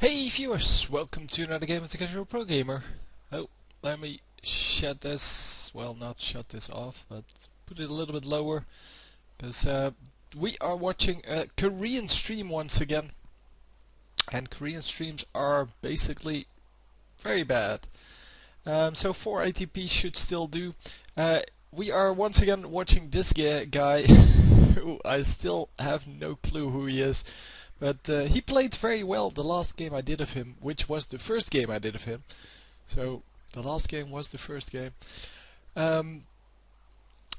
Hey viewers, welcome to another game of the Casual Pro Gamer. Oh, let me shut this, well, not shut this off, but put it a little bit lower, because we are watching a Korean stream once again, and Korean streams are basically very bad. So 4 ATP should still do. We are once again watching this guy who I still have no clue who he is. But he played very well the last game I did of him, which was the first game I did of him. So the last game was the first game.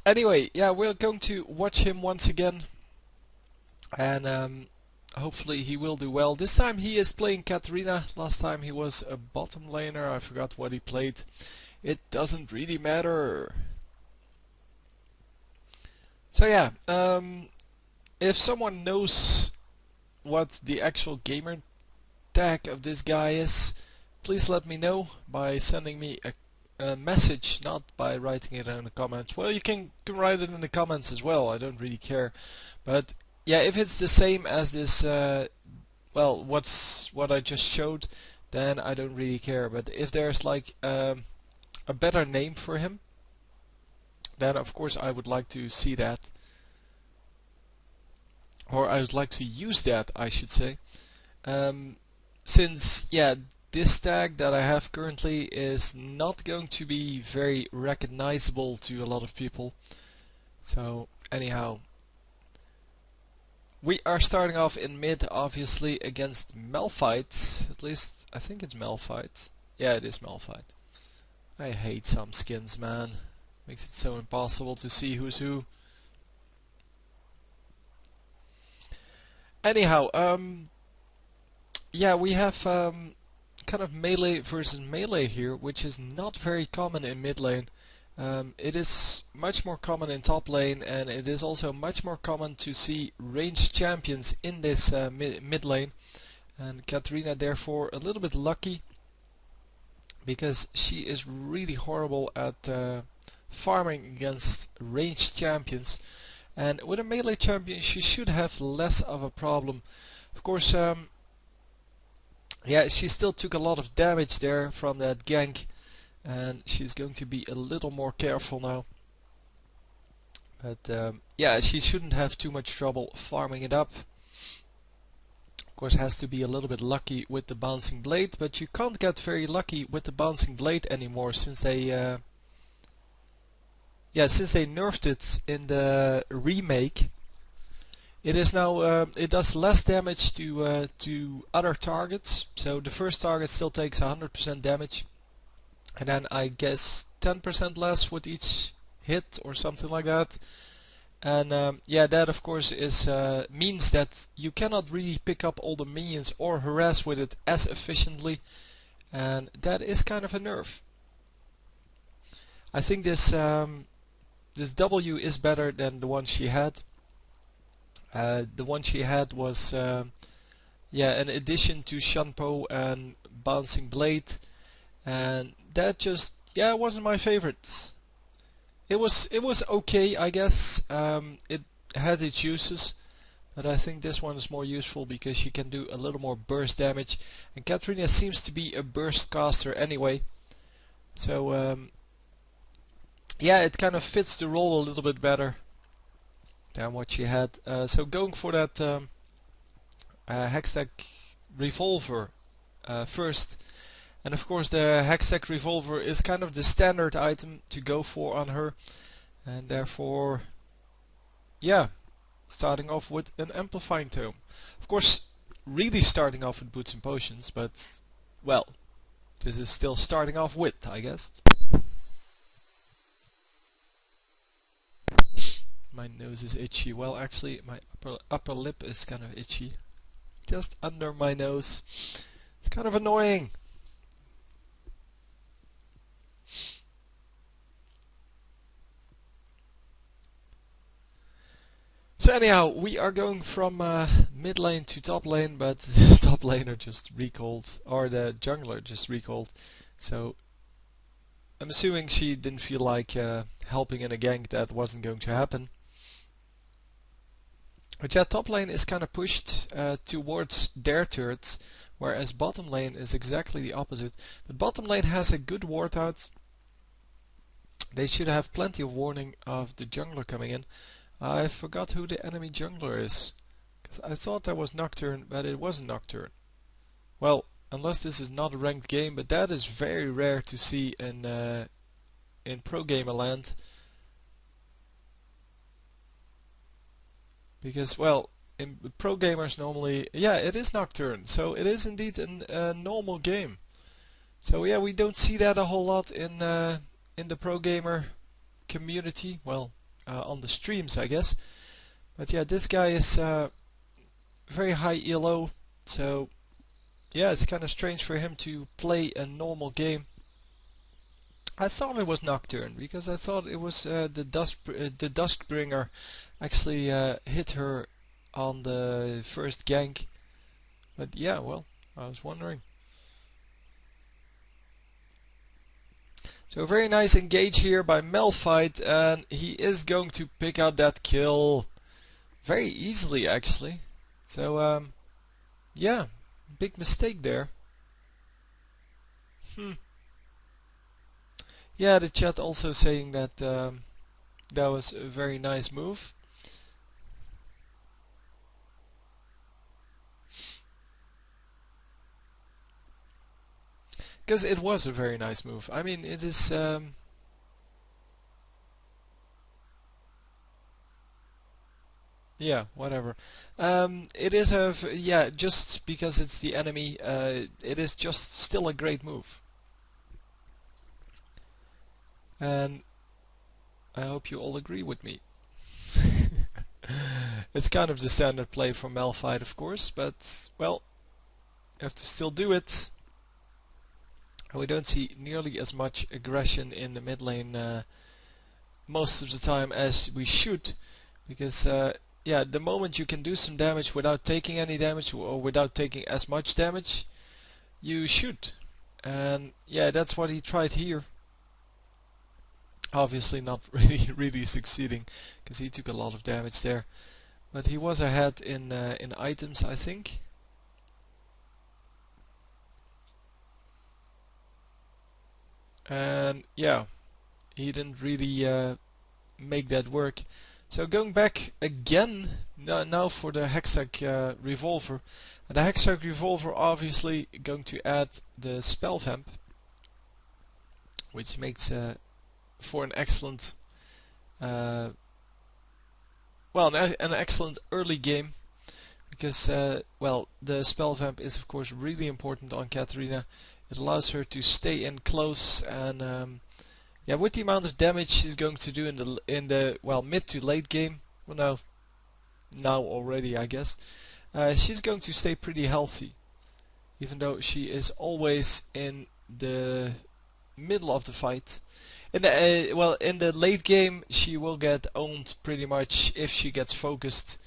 Anyway, yeah, we're going to watch him once again, and hopefully he will do well. This time he is playing Katarina. Last time he was a bottom laner. I forgot what he played. It doesn't really matter. So yeah, if someone knows what the actual gamer tag of this guy is, please let me know by sending me a message, not by writing it in the comments. Well, you can write it in the comments as well, I don't really care. But yeah, if it's the same as this, well, what I just showed, then I don't really care. But if there's like a better name for him, then of course I would like to see that. Or I would like to use that, I should say. Since, yeah, this tag that I have currently is not going to be very recognizable to a lot of people. So, anyhow. We are starting off in mid, obviously, against Malphite. At least, I think it's Malphite. Yeah, it is Malphite. I hate some skins, man. Makes it so impossible to see who's who. Anyhow, yeah, we have kind of melee versus melee here, which is not very common in mid lane. It is much more common in top lane, and it is also much more common to see ranged champions in this mid lane. And Katarina, therefore, a little bit lucky, because she is really horrible at farming against ranged champions. And with a melee champion she should have less of a problem. Of course, yeah, she still took a lot of damage there from that gank, and she's going to be a little more careful now. But yeah, she shouldn't have too much trouble farming it up. Of course, has to be a little bit lucky with the bouncing blade, but you can't get very lucky with the bouncing blade anymore since they yeah, since they nerfed it in the remake. It is now it does less damage to other targets. So the first target still takes 100% damage, and then I guess 10% less with each hit or something like that. And yeah, that of course is means that you cannot really pick up all the minions or harass with it as efficiently, and that is kind of a nerf. I think this W is better than the one she had. The one she had was yeah, an addition to Shanpo and Bouncing Blade, and that just, yeah, wasn't my favorite. It was okay, I guess. It had its uses, but I think this one is more useful because you can do a little more burst damage, and Katarina seems to be a burst caster anyway. So yeah, it kind of fits the role a little bit better than what she had. So going for that Hextech revolver first. And of course the Hextech revolver is kind of the standard item to go for on her. And therefore, yeah, starting off with an amplifying tome. Of course, really starting off with boots and potions, but, well, this is still starting off with, I guess. My nose is itchy. Well, actually, my upper lip is kind of itchy. Just under my nose. It's kind of annoying. So anyhow, we are going from mid lane to top lane, but the top laner just recalled, or the jungler just recalled. So I'm assuming she didn't feel like helping in a gank that wasn't going to happen. But yeah, top lane is kind of pushed towards their turrets, whereas bottom lane is exactly the opposite. But bottom lane has a good ward out. They should have plenty of warning of the jungler coming in. I forgot who the enemy jungler is. 'Cause I thought that was Nocturne, but it wasn't Nocturne. Well, unless this is not a ranked game, but that is very rare to see in pro gamer land. Because, well, in pro gamers normally, yeah, it is Nocturne, so it is indeed a normal game. So yeah, we don't see that a whole lot in the pro gamer community. Well, on the streams, I guess. But yeah, this guy is very high ELO, so yeah, it's kind of strange for him to play a normal game. I thought it was Nocturne because I thought it was the Duskbringer actually hit her on the first gank. But yeah, well, I was wondering. So very nice engage here by Malphite, and he is going to pick out that kill very easily actually. So yeah, big mistake there. Yeah, the chat also saying that that was a very nice move. Because it was a very nice move. I mean, it is... yeah, whatever. It is yeah, just because it's the enemy, it is just still a great move. And I hope you all agree with me. It's kind of the standard play for Malphite, of course, but, well, you have to still do it. We don't see nearly as much aggression in the mid lane most of the time as we should, because yeah, the moment you can do some damage without taking any damage or without taking as much damage, you should. And yeah, that's what he tried here. Obviously not really succeeding, because he took a lot of damage there. But he was ahead in items, I think. And yeah, he didn't really make that work. So going back again now for the Hextech revolver. And the Hextech revolver obviously going to add the spell vamp, which makes for an excellent well, an excellent early game, because well, the spell vamp is of course really important on Katarina. It allows her to stay in close, and yeah, with the amount of damage she's going to do in the well, mid to late game, well, no, now already I guess, she's going to stay pretty healthy, even though she is always in the middle of the fight. In the well, in the late game she will get owned pretty much if she gets focused,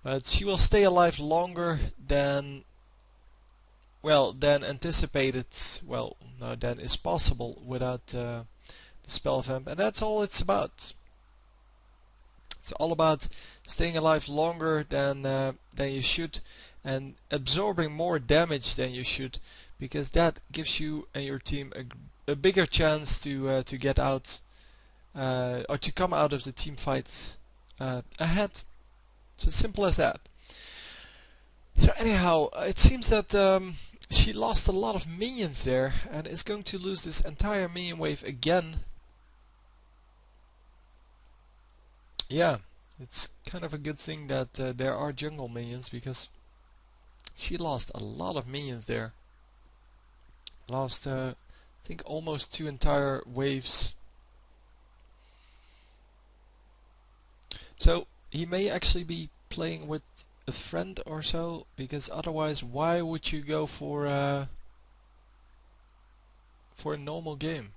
but she will stay alive longer than, well, than anticipated. Well, no, than is possible without the spell vamp, and that's all it's about. It's all about staying alive longer than you should, and absorbing more damage than you should, because that gives you and your team a bigger chance to get out or to come out of the team fight ahead. It's as simple as that. So anyhow, it seems that she lost a lot of minions there and is going to lose this entire minion wave again. Yeah, it's kind of a good thing that there are jungle minions, because she lost a lot of minions there. Lost, I think, almost 2 entire waves. So he may actually be playing with a friend or so, because otherwise, why would you go for a normal game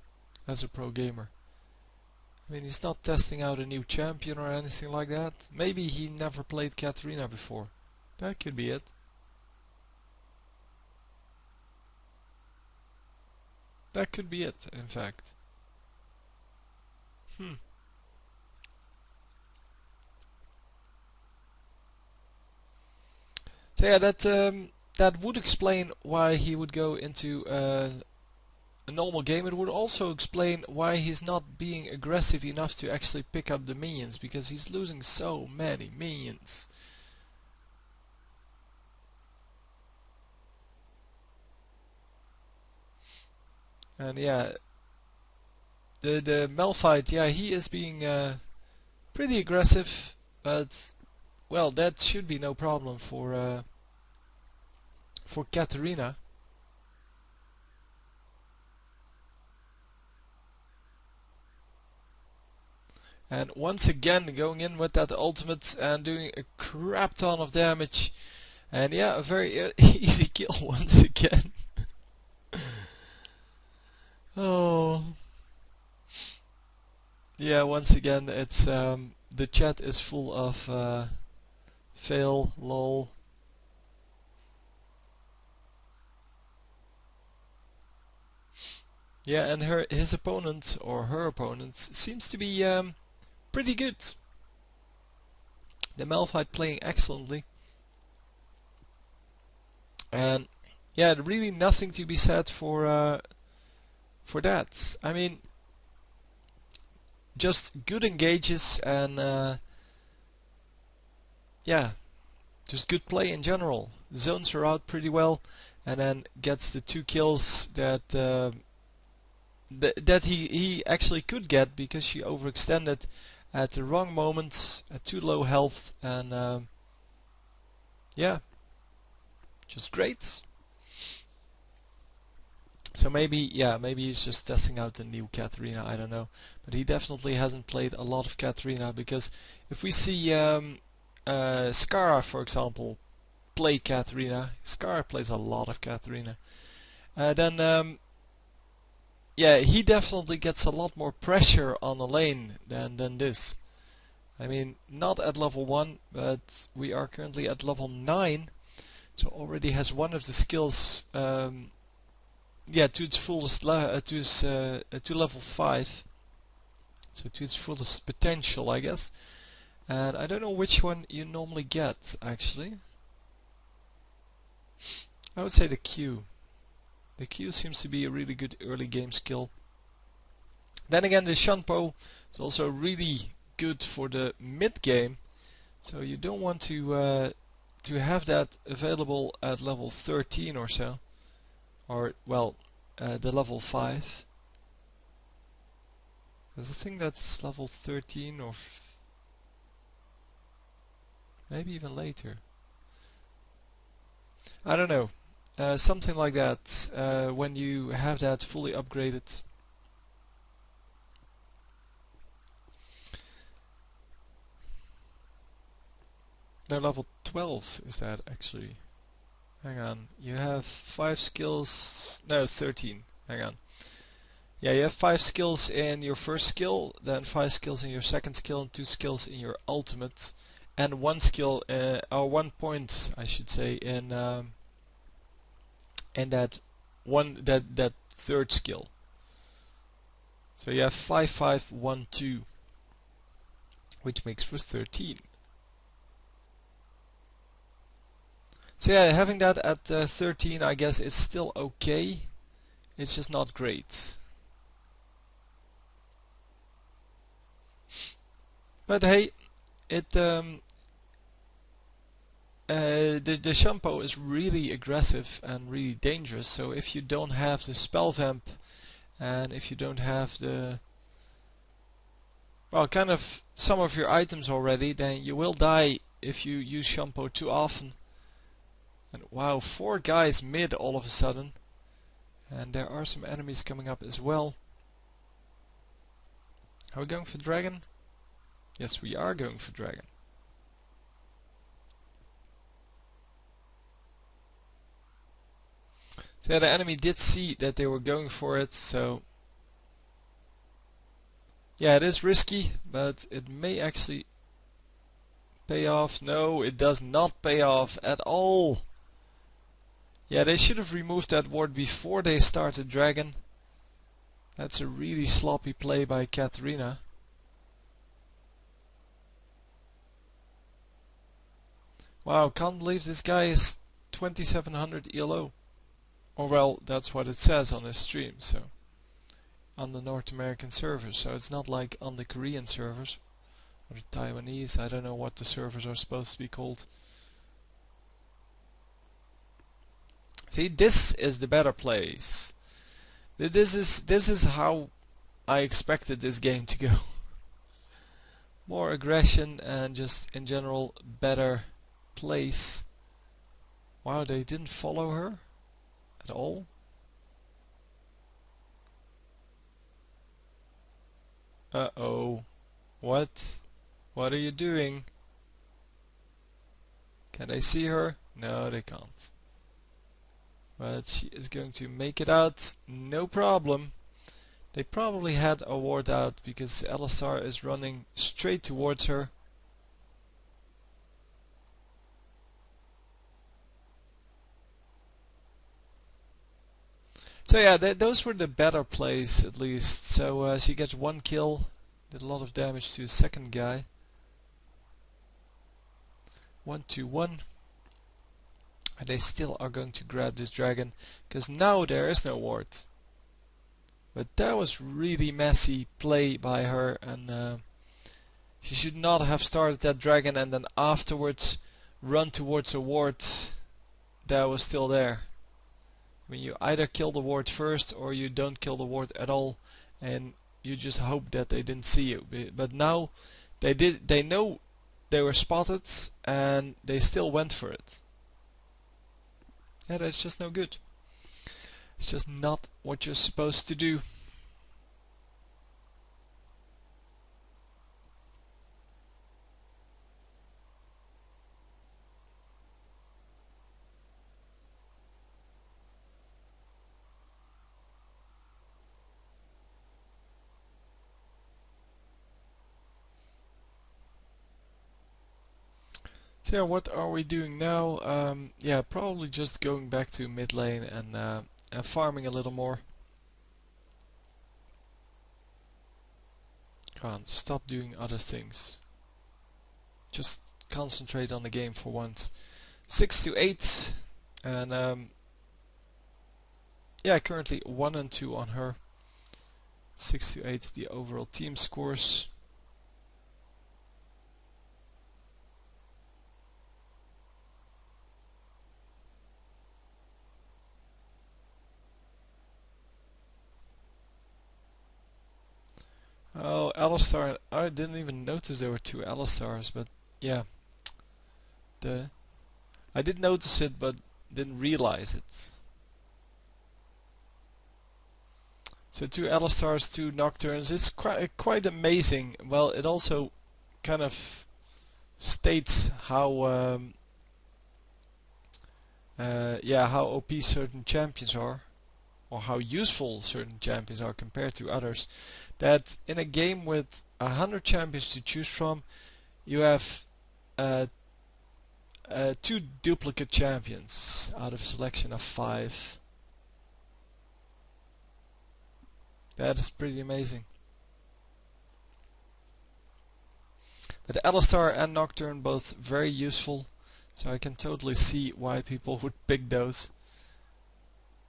as a pro gamer? I mean, he's not testing out a new champion or anything like that. Maybe he never played Katarina before. That could be it. That could be it, in fact. So yeah, that that would explain why he would go into a normal game. It would also explain why he's not being aggressive enough to actually pick up the minions, because he's losing so many minions. And yeah, the Malphite, yeah, he is being pretty aggressive, but well, that should be no problem for Katarina. And once again going in with that ultimate and doing a crap ton of damage. And yeah, a very easy kill once again. Oh. Yeah, once again it's the chat is full of fail, lol. Yeah, and his opponent or her opponent seems to be pretty good. The Malphite playing excellently. And yeah, really nothing to be said for that. I mean, just good engages and yeah, just good play in general. Zones her out pretty well, and then gets the 2 kills that that he actually could get, because she overextended at the wrong moment, at too low health, and yeah, just great. So maybe, yeah, maybe he's just testing out the new Katarina, I don't know. But he definitely hasn't played a lot of Katarina, because if we see Skara, for example, play Katarina, Skara plays a lot of Katarina, then yeah, he definitely gets a lot more pressure on the lane than this. I mean, not at level 1, but we are currently at level 9, so already has one of the skills yeah, to its fullest to level 5, so to its fullest potential, I guess. And I don't know which one you normally get, actually. I would say the Q. The Q seems to be a really good early game skill. Then again, the Shanpo is also really good for the mid game, so you don't want to have that available at level 13 or so, or well, the level 5. I think that's level 13 or maybe even later. I don't know. Something like that, when you have that fully upgraded. No, level 12 is that actually. Hang on, you have 5 skills, no 13, hang on. Yeah, you have 5 skills in your first skill, then 5 skills in your second skill, and 2 skills in your ultimate, and 1 skill, or 1 point I should say, in that third skill. So you have 5, 5, 1, 2, which makes for 13. So yeah, having that at 13, I guess is still okay. It's just not great. But hey, it the shampoo is really aggressive and really dangerous. So if you don't have the spell vamp, and if you don't have the, well, kind of some of your items already, then you will die if you use shampoo too often. And wow, 4 guys mid all of a sudden, and there are some enemies coming up as well. Are we going for dragon? Yes, we are going for dragon. So yeah, the enemy did see that they were going for it, so yeah, it is risky, but it may actually pay off. No, it does not pay off at all. Yeah, they should have removed that ward before they started dragon. That's a really sloppy play by Katarina. Wow, can't believe this guy is 2700 ELO. Or well, that's what it says on his stream, so on the North American servers, so it's not like on the Korean servers or the Taiwanese. I don't know what the servers are supposed to be called. See, this is the better place. This is how I expected this game to go. More aggression and just in general better place. Wow, they didn't follow her at all. Uh-oh. What? What are you doing? Can they see her? No, they can't. But she is going to make it out, no problem. They probably had a ward out because Alistar is running straight towards her. So yeah, those were the better plays at least. So she gets 1 kill, did a lot of damage to the second guy. 1-2-1. And they still are going to grab this dragon, because now there is no ward. But that was really messy play by her, and she should not have started that dragon and then afterwards run towards a ward that was still there. I mean, you either kill the ward first or you don't kill the ward at all, and you just hope that they didn't see you. But now they did. They know they were spotted, and they still went for it. Yeah, that's just no good. It's just not what you're supposed to do. So yeah, what are we doing now? Yeah, probably just going back to mid lane and farming a little more. Come on, stop doing other things. Just concentrate on the game for once. 6-8, and yeah, currently 1 and 2 on her. 6-8 the overall team scores. Oh, Alistar, I didn't even notice there were 2 Alistars, but yeah. I did notice it, but didn't realize it. So 2 Alistars, 2 Nocturnes, it's quite amazing. Well, it also kind of states how yeah, how OP certain champions are, or how useful certain champions are compared to others. That in a game with 100 champions to choose from, you have 2 duplicate champions out of a selection of 5. That is pretty amazing. But Alistar and Nocturne both very useful, so I can totally see why people would pick those.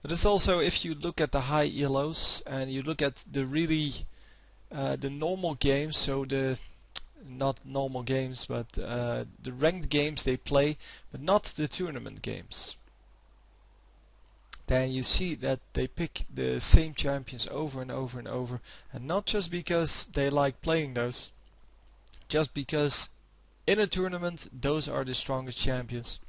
But it's also, if you look at the high ELOs and you look at the really the normal games, so the not normal games, but the ranked games they play, but not the tournament games, then you see that they pick the same champions over and over and over, and not just because they like playing those, just because in a tournament those are the strongest champions.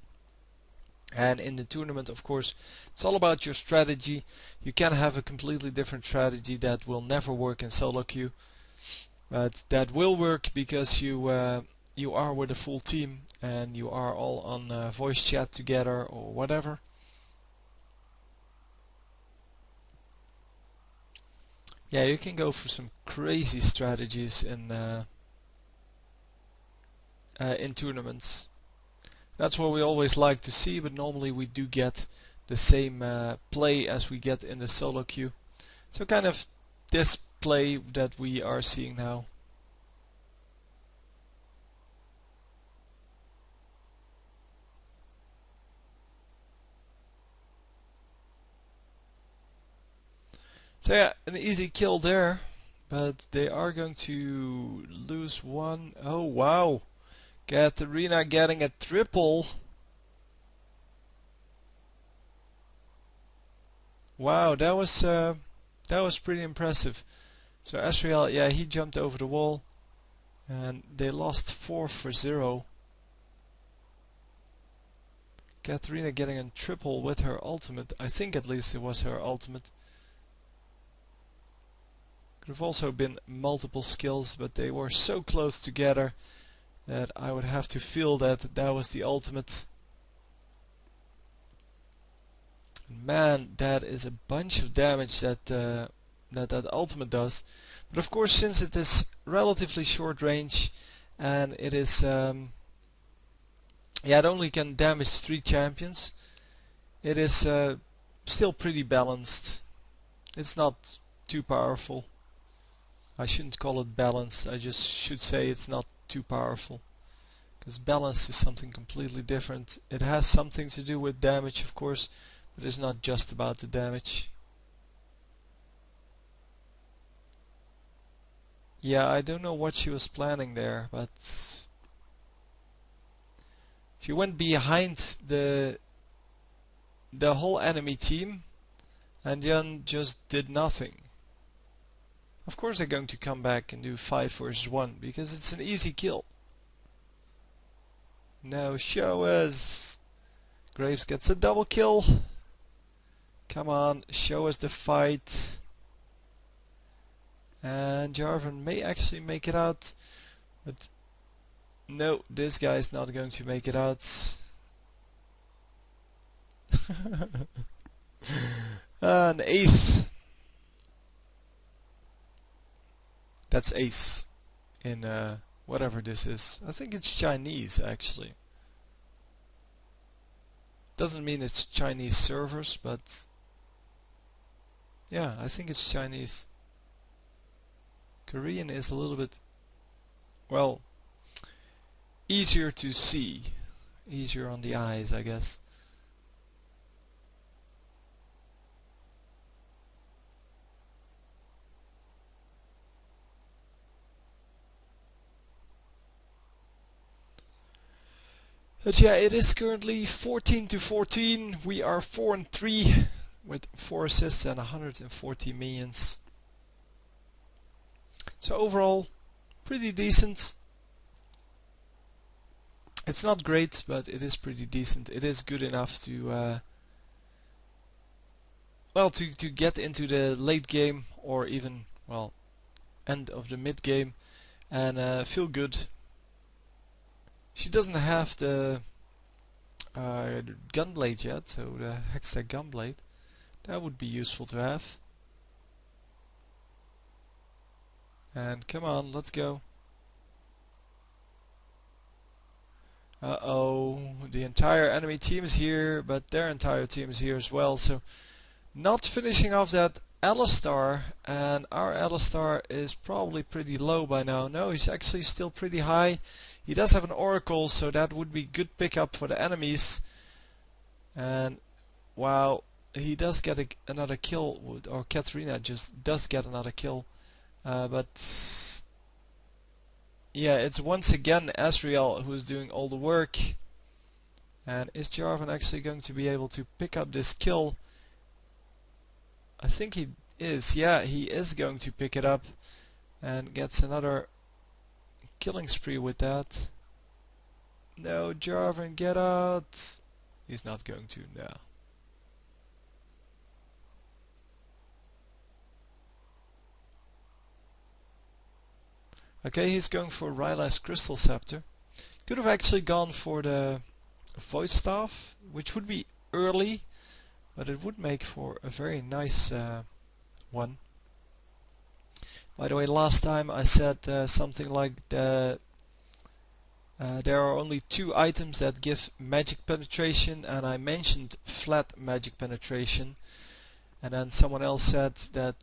And in the tournament, of course, it's all about your strategy. You can have a completely different strategy that will never work in solo queue, but that will work because you are with a full team and you are all on voice chat together or whatever. Yeah, you can go for some crazy strategies in tournaments. That's what we always like to see, but normally we do get the same play as we get in the solo queue. So kind of this play that we are seeing now. So yeah, an easy kill there, but they are going to lose one. Oh wow, Katarina getting a triple. Wow, that was pretty impressive. So Asriel, yeah, he jumped over the wall, and they lost 4-0. Katarina getting a triple with her ultimate. I think at least it was her ultimate. Could have also been multiple skills, but they were so close together that I would have to feel that that was the ultimate. Man, that is a bunch of damage that that ultimate does. But of course, since it is relatively short range and it is yeah, it only can damage 3 champions, it is still pretty balanced. It's not too powerful. I shouldn't call it balanced, I just should say it's not too powerful. Because balance is something completely different. It has something to do with damage, of course, but it's not just about the damage. Yeah, I don't know what she was planning there, but she went behind the whole enemy team and then just did nothing. Of course they're going to come back and do 5 versus 1 because it's an easy kill. Now show us. Graves gets a double kill. Come on, show us the fight. And Jarvan may actually make it out, but no, this guy is not going to make it out. An ace. That's ace in whatever this is. I think it's Chinese actually. Doesn't mean it's Chinese servers, but yeah, I think it's Chinese. Korean is a little bit, well, easier to see. Easier on the eyes, I guess. But yeah, it is currently 14-14. We are 4-3 with 4 assists and 140 minions. So overall, pretty decent. It's not great, but it is pretty decent. It is good enough to well, to get into the late game or even, well, end of the mid game and feel good. She doesn't have the gunblade yet, so the Hextech gunblade. That would be useful to have. And come on, let's go. Uh-oh, the entire enemy team is here, but their entire team is here as well, so not finishing off that Alistar, and our Alistar is probably pretty low by now. No, he's actually still pretty high. He does have an Oracle, so that would be good pickup for the enemies. And wow, he does get another kill, or Katarina just does get another kill. But yeah, it's once again Asriel who is doing all the work. And is Jarvan actually going to be able to pick up this kill? I think he is. Yeah, he is going to pick it up and gets another killing spree with that. No, Jarvan, get out. He's not going to, no. Okay, he's going for Ryla's Crystal Scepter. Could have actually gone for the Void Staff, which would be early, but it would make for a very nice one. By the way, last time I said something like there are only 2 items that give magic penetration, and I mentioned flat magic penetration, and then someone else said that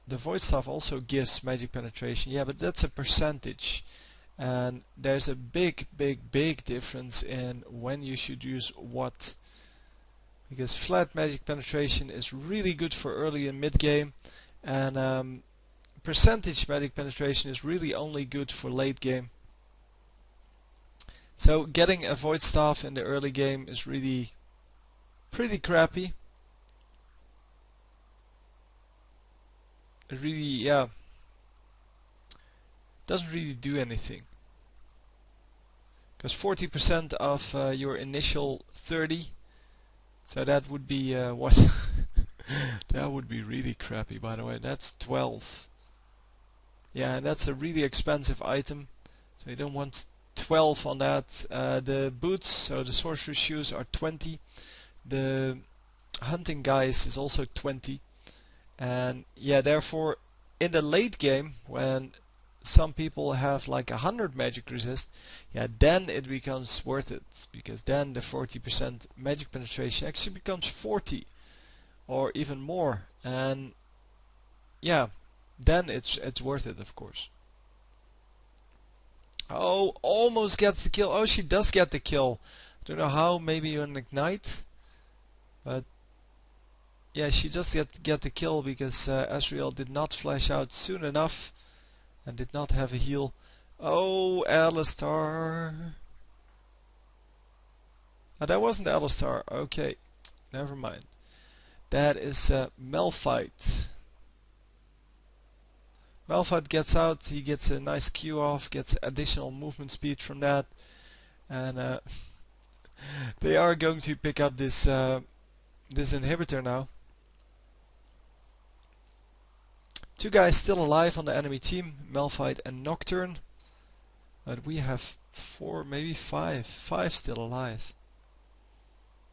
the Void Staff also gives magic penetration. Yeah, but that's a percentage, and there's a big difference in when you should use what. because flat magic penetration is really good for early and mid game, and percentage magic penetration is really only good for late game. So getting a void staff in the early game is really pretty crappy. It really, yeah, doesn't really do anything. Because 40% of your initial 30, so that would be what? That would be really crappy, by the way. That's 12. Yeah, and that's a really expensive item, so you don't want 12 on that. The boots, so the sorcerer's shoes, are 20. The hunting guys is also 20. And yeah, therefore, in the late game, when some people have like 100 magic resist, yeah, then it becomes worth it, because then the 40% magic penetration actually becomes 40 or even more, and yeah, then it's worth it, of course. Oh, almost gets the kill. Oh, she does get the kill. Don't know how, maybe an ignite, but yeah, she does get the kill because Asriel did not flash out soon enough and did not have a heal. Oh, Alistar. Oh, that wasn't Alistar. Okay, never mind. That is Malphite. Malphite gets out, he gets a nice Q off, gets additional movement speed from that, and they are going to pick up this this inhibitor now. Two guys still alive on the enemy team, Malphite and Nocturne, but we have 4, maybe 5 still alive.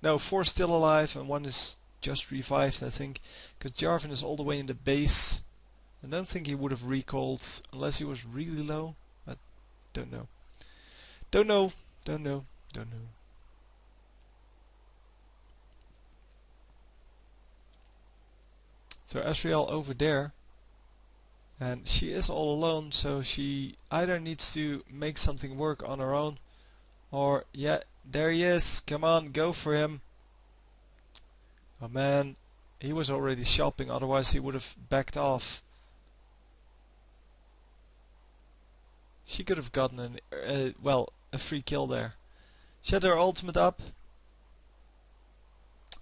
No, 4 still alive and 1 is just revived, I think, because Jarvan is all the way in the base. I don't think he would have recalled unless he was really low. I don't know. Don't know. So Asriel over there, and she is all alone, so she either needs to make something work on her own, or yeah, there he is. Come on, go for him. Oh man, he was already shopping, otherwise he would have backed off. She could have gotten a free kill there. She had her ultimate up.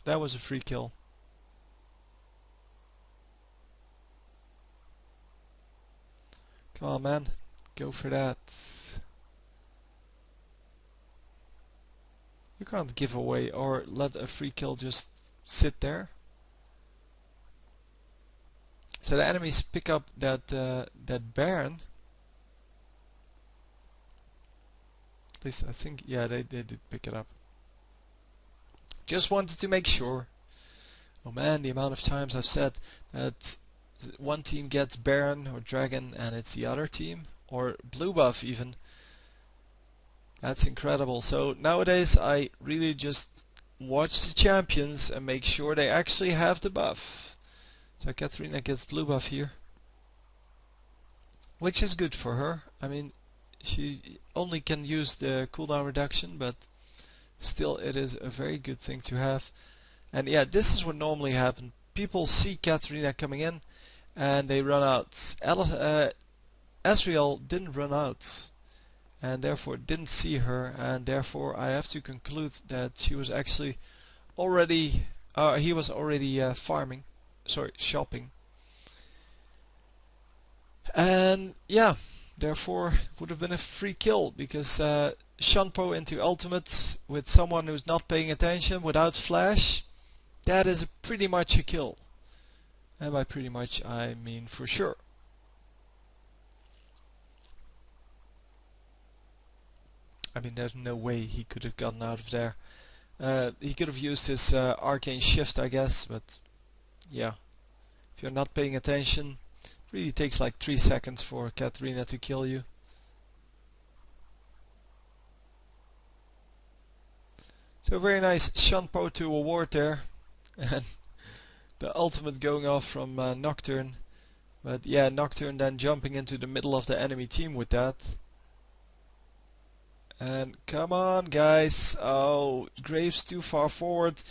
That was a free kill. Come on, man. Go for that. You can't give away or let a free kill just sit there. So the enemies pick up that Baron. At least I think, yeah, they did pick it up. Just wanted to make sure. Oh man, the amount of times I've said that one team gets Baron or Dragon and it's the other team, or blue buff even. That's incredible. So nowadays I really just watch the champions and make sure they actually have the buff. So Katarina gets blue buff here, which is good for her. I mean, she only can use the cooldown reduction, but still it is a very good thing to have. And yeah, this is what normally happens. People see Katarina coming in and they run out. Asriel didn't run out and therefore didn't see her, and therefore I have to conclude that she was actually already he was already shopping. And yeah, therefore it would have been a free kill, because Shanpo into ultimate with someone who's not paying attention without flash, that is pretty much a kill. And by pretty much I mean for sure. I mean, there's no way he could have gotten out of there. He could have used his arcane shift, I guess, but yeah, if you're not paying attention, it really takes like 3 seconds for Katarina to kill you. So very nice Shanpo to a ward there, and the ultimate going off from Nocturne. But yeah, Nocturne then jumping into the middle of the enemy team with that. And come on guys, oh, Graves too far forward.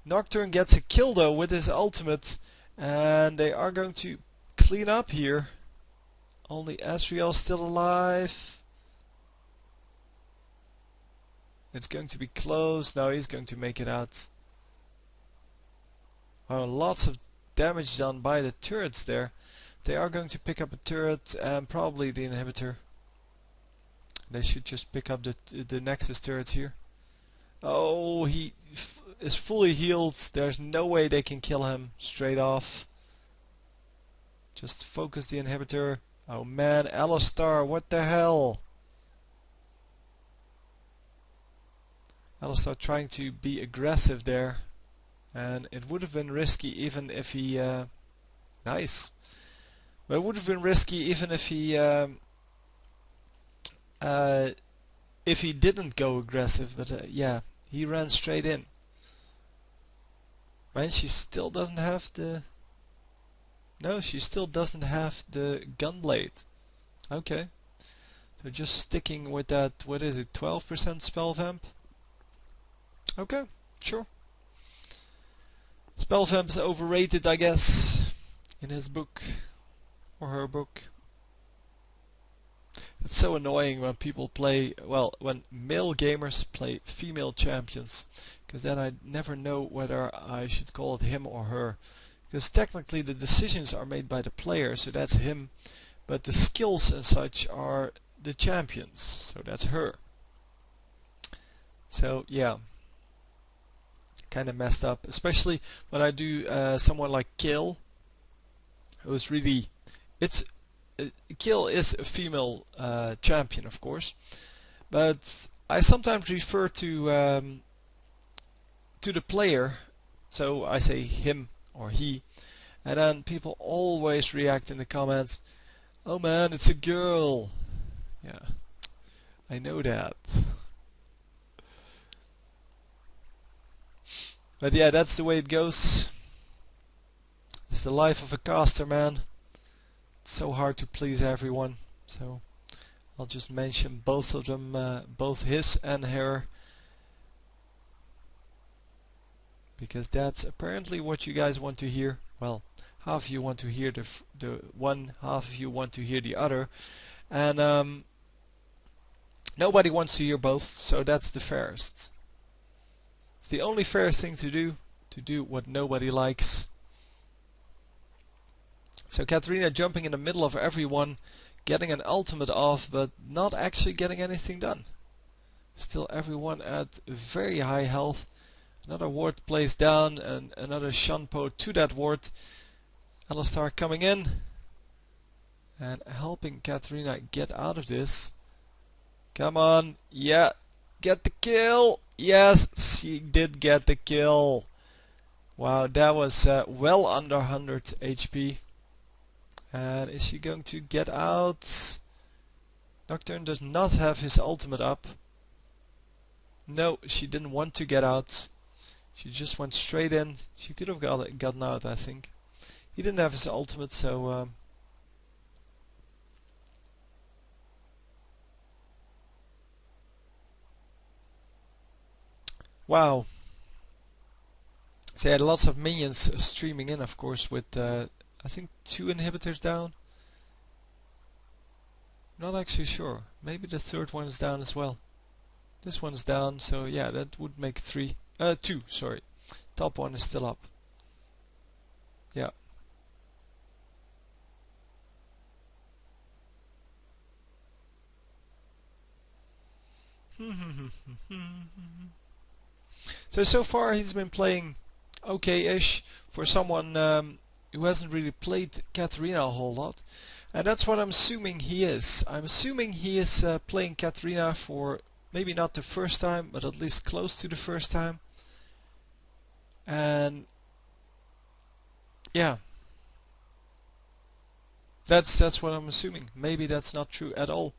Nocturne gets a kill though with his ultimate, and they are going to clean up here. Only Asriel still alive. It's going to be close. Now he's going to make it out. Wow, lots of damage done by the turrets there. They are going to pick up a turret and probably the inhibitor. They should just pick up the Nexus turrets here. Oh, he is fully healed. There's no way they can kill him straight off. Just focus the inhibitor. Oh man, Alistar, what the hell? Alistar trying to be aggressive there. And it would have been risky even if he... nice. But it would have been risky even if he didn't go aggressive. But yeah, he ran straight in. Man, she still doesn't have the... No, she still doesn't have the gunblade. Okay. So just sticking with that, what is it, 12% spell vamp? Okay, sure. Spell vamp is overrated, I guess, in his book. Or her book. It's so annoying when people play, well, when male gamers play female champions. Because then I never know whether I should call it him or her. Because technically the decisions are made by the player, so that's him. But the skills and such are the champions, so that's her. So yeah, kind of messed up. Especially when I do someone like Kill, who's really... Kill is a female champion, of course. But I sometimes refer to the player, so I say him or he, and then people always react in the comments, oh man, it's a girl. Yeah, I know that. But yeah, that's the way it goes. It's the life of a caster, man. It's so hard to please everyone, so I'll just mention both of them, both his and her, because that's apparently what you guys want to hear. Well, half of you want to hear the one, half of you want to hear the other, and nobody wants to hear both, so that's the fairest. It's the only fairest thing to do what nobody likes. So Katarina jumping in the middle of everyone, getting an ultimate off, but not actually getting anything done. Still everyone at very high health. Another ward placed down and another Shunpo to that ward. Alistar coming in and helping Katarina get out of this. Come on, yeah, get the kill. Yes, she did get the kill. Wow, that was well under 100 HP. And is she going to get out? Nocturne does not have his ultimate up. No, she didn't want to get out. She just went straight in. She could have gotten out, I think. He didn't have his ultimate, so... Wow. So he had lots of minions streaming in, of course, with I think 2 inhibitors down. Not actually sure. Maybe the third one is down as well. This one's down, so yeah, that would make 3. 2, sorry. Top one is still up. Yeah. So far he's been playing okay-ish for someone who hasn't really played Katarina a whole lot. And that's what I'm assuming he is. I'm assuming he is playing Katarina for maybe not the first time, but at least close to the first time. And yeah, that's what I'm assuming. Maybe that's not true at all.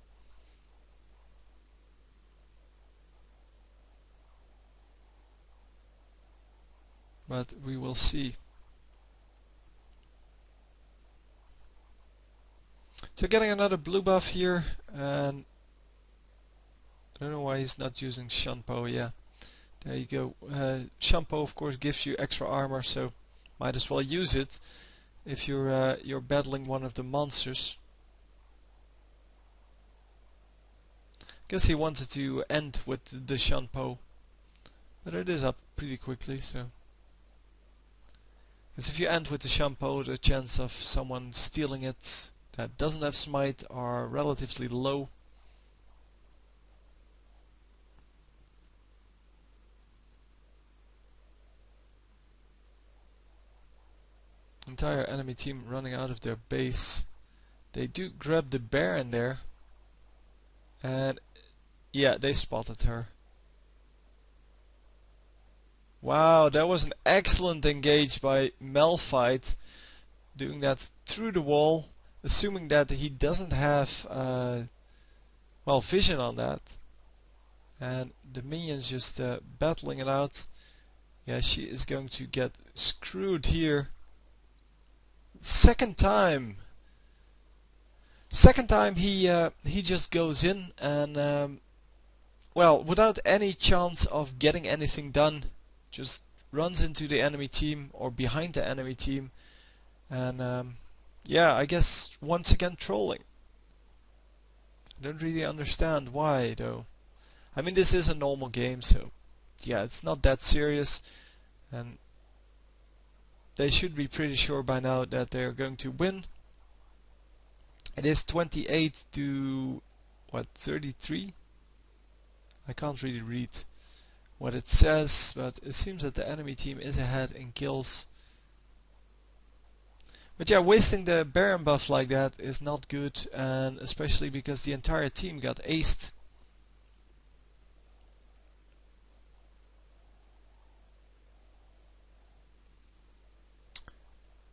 But we will see. So getting another blue buff here, and I don't know why he's not using Shunpo. Yeah, There you go. Shampoo of course gives you extra armor, so might as well use it if you're battling one of the monsters. Guess he wanted to end with the shampoo, but it is up pretty quickly, so. Because if you end with the shampoo, the chance of someone stealing it that doesn't have smite are relatively low. Entire enemy team running out of their base. They do grab the bear in there, and yeah, they spotted her. Wow, that was an excellent engage by Malphite, doing that through the wall, assuming that he doesn't have well, vision on that, and the minions just battling it out. Yeah, she is going to get screwed here. Second time he just goes in and well, without any chance of getting anything done, just runs into the enemy team or behind the enemy team, and yeah, I guess once again trolling. I don't really understand why though. I mean, this is a normal game, so yeah, it's not that serious, and they should be pretty sure by now that they're going to win. It is 28 to what, 33? I can't really read what it says, but it seems that the enemy team is ahead in kills. But yeah, wasting the Baron buff like that is not good, and especially because the entire team got aced.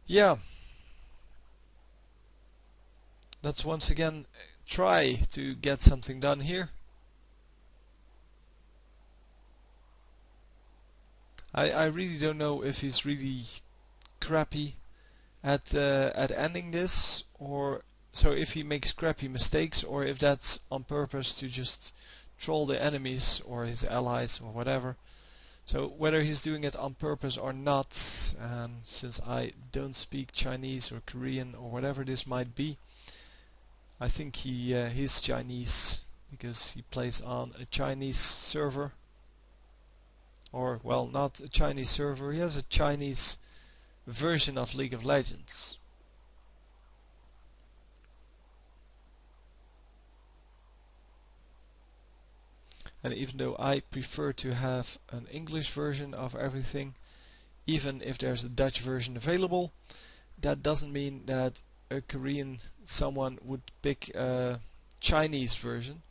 Yeah, let's once again try to get something done here. I really don't know if he's really crappy at ending this, or so if he makes crappy mistakes, or if that's on purpose to just troll the enemies or his allies or whatever. So whether he's doing it on purpose or not, and since I don't speak Chinese or Korean or whatever this might be, I think he's Chinese because he plays on a Chinese server. Or, well, not a Chinese server, he has a Chinese version of League of Legends. And even though I prefer to have an English version of everything, even if there's a Dutch version available, that doesn't mean that a Korean someone would pick a Chinese version.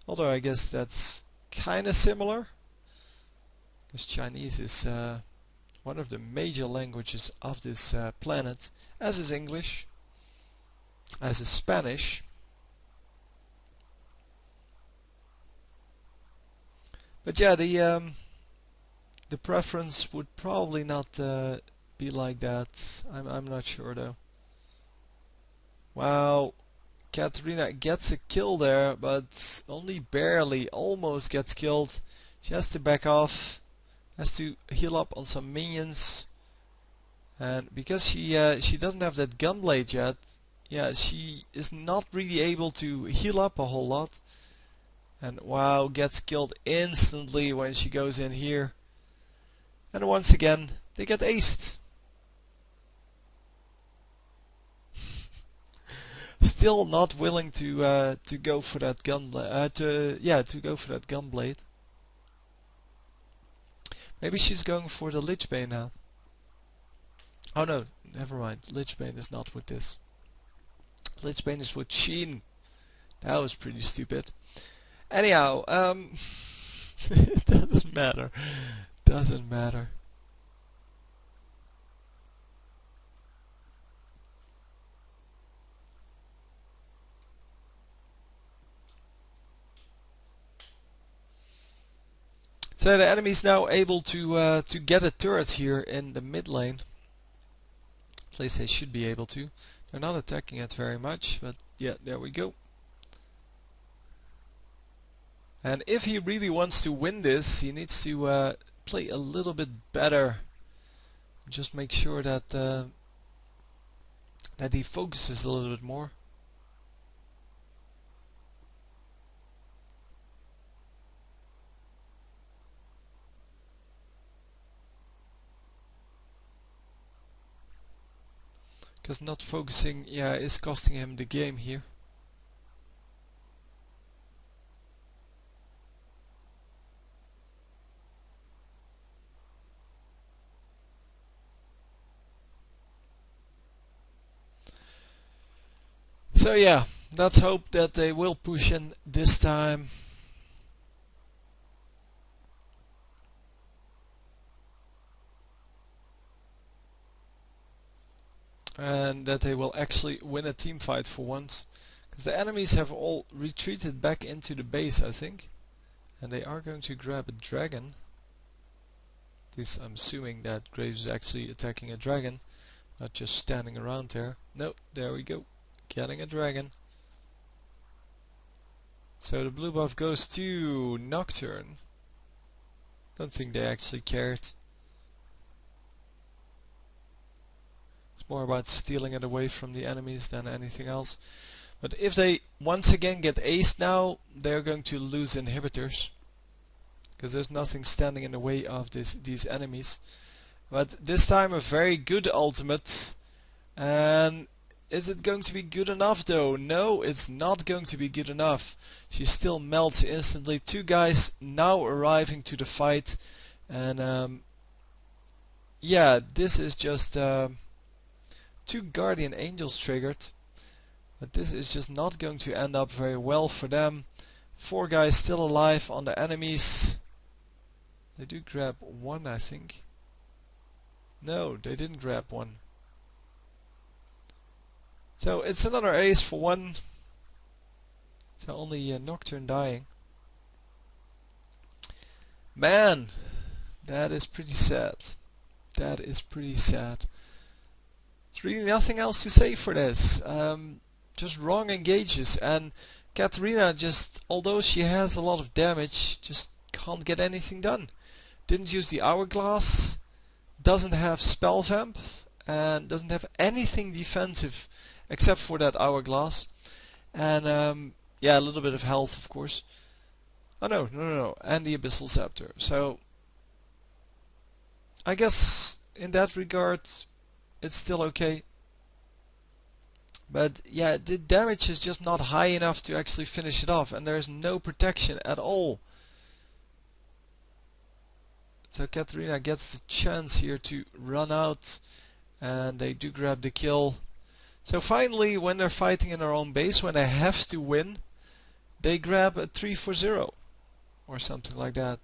Although I guess that's kinda similar, because Chinese is one of the major languages of this planet, as is English, as is Spanish. But yeah, the preference would probably not be like that. I'm not sure though. Wow, Katarina gets a kill there, but only barely, almost gets killed. She has to back off, has to heal up on some minions, and because she doesn't have that gunblade yet, yeah, she is not really able to heal up a whole lot. And wow, gets killed instantly when she goes in here. And once again, they get aced. Still not willing to go for that gunblade. To go for that gunblade. Maybe she's going for the Lichbane now. Oh no, never mind. Lichbane is not with this. Lichbane is with Sheen. That was pretty stupid. Anyhow, it doesn't matter. Doesn't matter. So the enemy is now able to get a turret here in the mid lane. At least they should be able to. They're not attacking it very much, but yeah, there we go. And if he really wants to win this, he needs to play a little bit better. Just make sure that that he focuses a little bit more. Because not focusing, yeah, is costing him the game here. So yeah, let's hope that they will push in this time. And that they will actually win a team fight for once. Because the enemies have all retreated back into the base, I think. And they are going to grab a dragon. At least I'm assuming that Graves is actually attacking a dragon, not just standing around there. No, there we go. Getting a dragon. So the blue buff goes to Nocturne. Don't think they actually cared. It's more about stealing it away from the enemies than anything else. But if they once again get aced now, they're going to lose inhibitors. Because there's nothing standing in the way of these enemies. But this time a very good ultimate. And is it going to be good enough though? No, it's not going to be good enough. She still melts instantly. Two guys now arriving to the fight. And yeah, this is just two Guardian Angels triggered. But this is just not going to end up very well for them. Four guys still alive on the enemies. They do grab one, I think. No, they didn't grab one. So it's another ace for one. So only Nocturne dying. Man, that is pretty sad. That is pretty sad. There's really nothing else to say for this. Just wrong engages, and Katarina just, although she has a lot of damage, just can't get anything done. Didn't use the hourglass, doesn't have spell vamp, and doesn't have anything defensive except for that hourglass. And yeah, a little bit of health, of course. Oh no, and the abyssal scepter. So I guess in that regard it's still okay. But yeah, the damage is just not high enough to actually finish it off, and there's no protection at all. So Katarina gets the chance here to run out, and they do grab the kill. So finally, when they're fighting in their own base, when they have to win, they grab a 3-4-0 or something like that.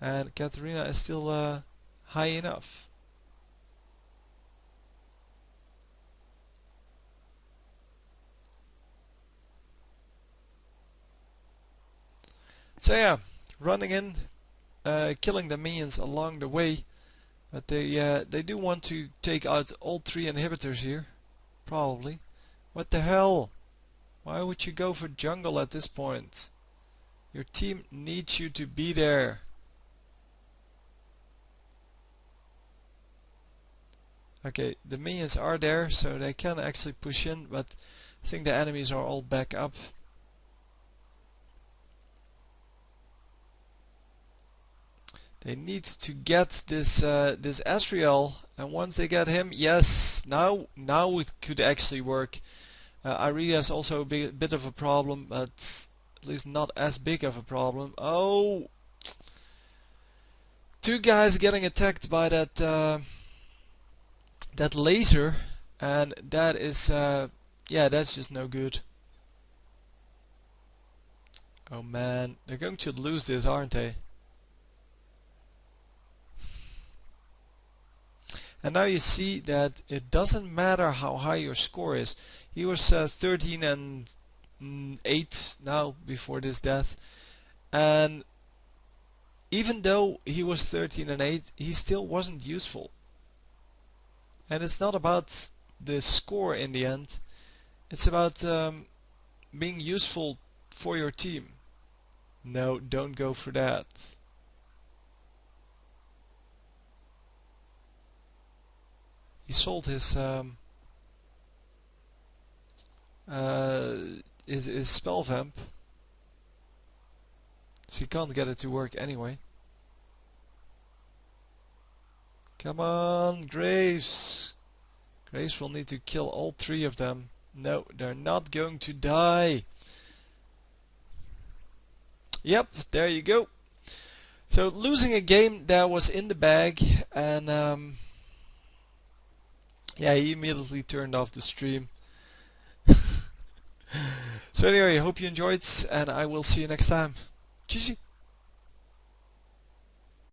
And Katarina is still high enough. So yeah, running in, killing the minions along the way, but they do want to take out all three inhibitors here, probably. What the hell? Why would you go for jungle at this point? Your team needs you to be there. Okay, the minions are there, so they can actually push in, but I think the enemies are all back up. They need to get this Asriel, and once they get him, yes, now it could actually work. Iria is also a bit of a problem, but at least not as big of a problem. Oh, two guys getting attacked by that that laser, and that is yeah, that's just no good. Oh man, they're going to lose this, aren't they? And now you see that it doesn't matter how high your score is. He was 13 and 8 now before this death, and even though he was 13 and 8, he still wasn't useful. And it's not about the score in the end. It's about being useful for your team. No, don't go for that. He sold his spell vamp, so you can't get it to work anyway. Come on, Graves! Graves will need to kill all 3 of them. No, they're not going to die. Yep, there you go. So losing a game that was in the bag, and yeah, he immediately turned off the stream. So anyway, I hope you enjoyed, and I will see you next time. GG.